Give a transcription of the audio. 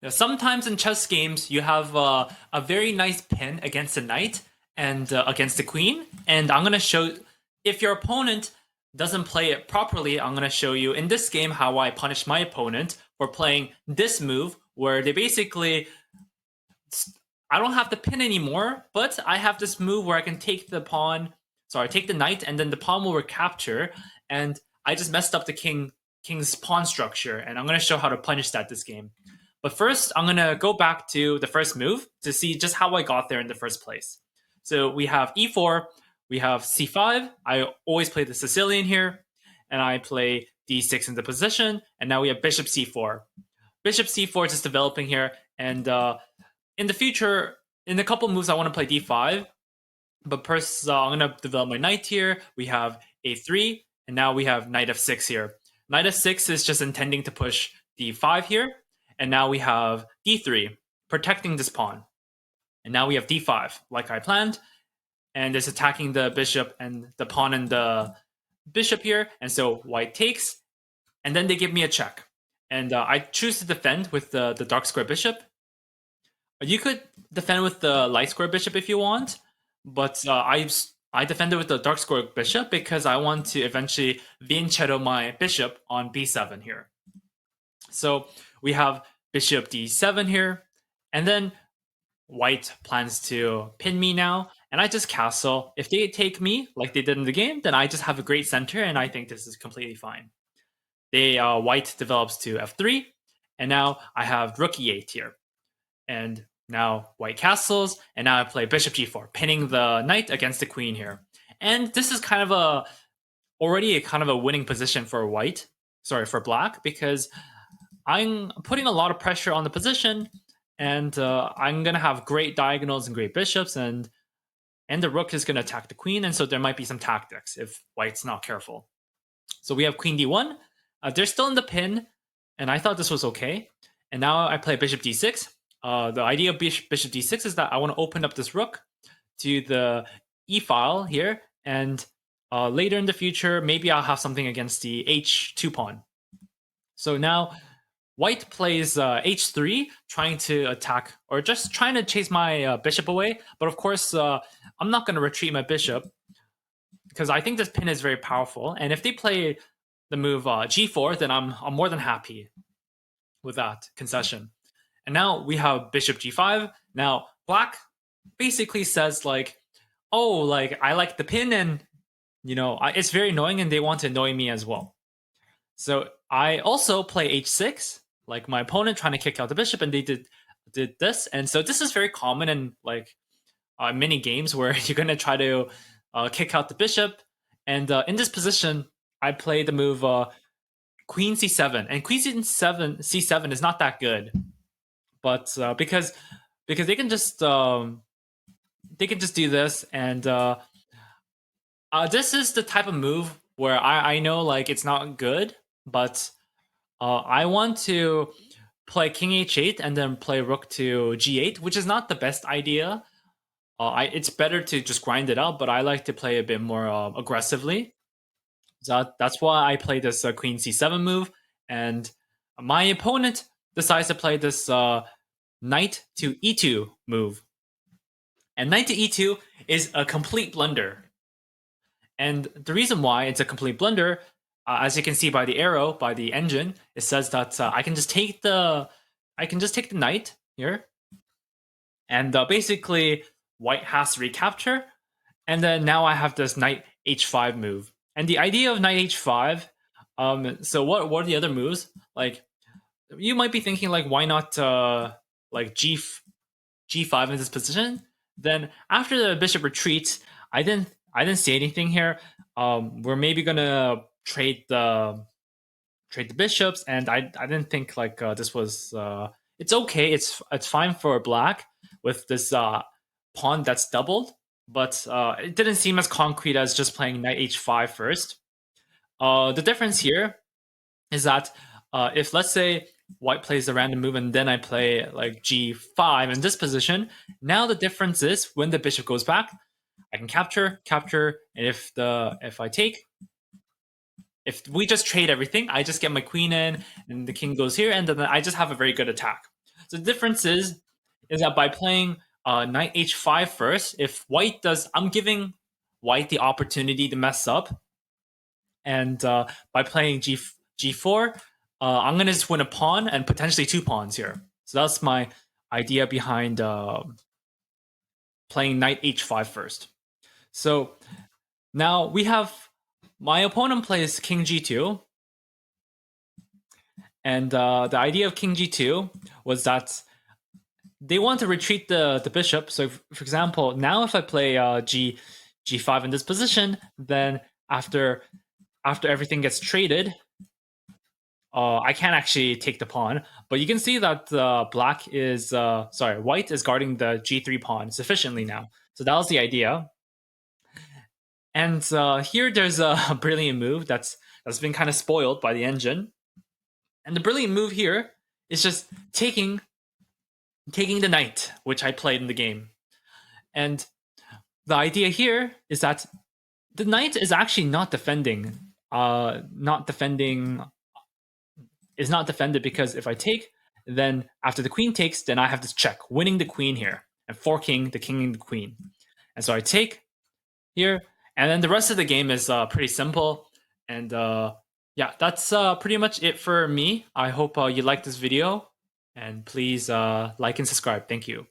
Sometimes in chess games, you have a very nice pin against the knight and against the queen. And I'm going to show, if your opponent doesn't play it properly, I'm going to show you in this game how I punish my opponent for playing this move where they basically, I don't have the pin anymore, but I have this move where I can take the pawn, sorry, take the knight, and then the pawn will recapture. And I just messed up the king's pawn structure, and I'm going to show how to punish that this game. But first, I'm going to go back to the first move to see just how I got there in the first place. So we have e4, we have c5. I always play the Sicilian here, and I play d6 into position, and now we have bishop c4. Bishop c4 is just developing here, and in the future, in a couple moves, I want to play d5, but first, I'm going to develop my knight here. We have a3, and now we have knight f6 here. Knight f6 is just intending to push d5 here, and now we have d3, protecting this pawn. And now we have d5, like I planned, and it's attacking the bishop and the pawn and the bishop here, and so white takes, and then they give me a check. And I choose to defend with the dark square bishop. You could defend with the light square bishop if you want, but I defended with the dark square bishop because I want to eventually vincetto my bishop on b7 here. So we have bishop d7 here, and then white plans to pin me now, and I just castle. If they take me like they did in the game, then I just have a great center, and I think this is completely fine. They white develops to f3, and now I have rook e8 here, and now white castles, and now I play bishop g4, pinning the knight against the queen here. And this is kind of already a kind of a winning position for white, sorry, for black, because I'm putting a lot of pressure on the position, and I'm gonna have great diagonals and great bishops, and the rook is gonna attack the queen, and so there might be some tactics if white's not careful. So we have queen d1. They're still in the pin, and I thought this was okay. And now I play bishop d6. The idea of bishop d6 is that I want to open up this rook to the e file here, and later in the future, maybe I'll have something against the h2 pawn. So now white plays h3, trying to attack, or just trying to chase my bishop away. But of course, I'm not going to retreat my bishop, because I think this pin is very powerful. And if they play the move g4, then I'm more than happy with that concession. And now we have bishop g5. Now black basically says like, oh, like I like the pin, and it's very annoying, and they want to annoy me as well. So I also play h6, like my opponent trying to kick out the bishop, and they did this. And so this is very common in like many games where you're gonna try to kick out the bishop. And in this position, I play the move queen c7, and queen c7 is not that good, but because they can just do this, and this is the type of move where I know like it's not good, but I want to play king h8 and then play rook to g8, which is not the best idea. It's better to just grind it out, but I like to play a bit more aggressively. So that's why I play this queen c7 move, and my opponent decides to play this knight to e2 move. And knight to e2 is a complete blunder. And the reason why it's a complete blunder, as you can see by the arrow, by the engine, it says that I can just take the knight here, and basically white has to recapture, and then now I have this knight h5 move. And the idea of knight h5, so what are the other moves? Like you might be thinking like, why not like g5 in this position? Then after the bishop retreats, I didn't see anything here. We're maybe gonna trade the bishops, and I didn't think like this was it's okay. It's fine for black with this pawn that's doubled, but it didn't seem as concrete as just playing knight h5 first. The difference here is that if let's say white plays a random move and then I play like g5 in this position, now the difference is when the bishop goes back, I can capture, and if we just trade everything, I just get my queen in, and the king goes here, and then I just have a very good attack. So the difference is that by playing knight h5 first, if white does, I'm giving white the opportunity to mess up, and by playing g4, I'm gonna just win a pawn and potentially two pawns here. So that's my idea behind playing knight h5 first. So now we have my opponent plays king g2, and the idea of king g2 was that they want to retreat the bishop. So, for example, now if I play g5 in this position, then after everything gets traded, I can't actually take the pawn. But you can see that white is guarding the g3 pawn sufficiently now. So that was the idea. And here there's a brilliant move that's been kind of spoiled by the engine. And the brilliant move here is just taking the knight, which I played in the game. And the idea here is that the knight is actually not defending. Is not defended because if I take, then after the queen takes, then I have this check, winning the queen here and forking the king and the queen. And so I take here, and then the rest of the game is pretty simple. And yeah, that's pretty much it for me. I hope you liked this video, and please like and subscribe. Thank you.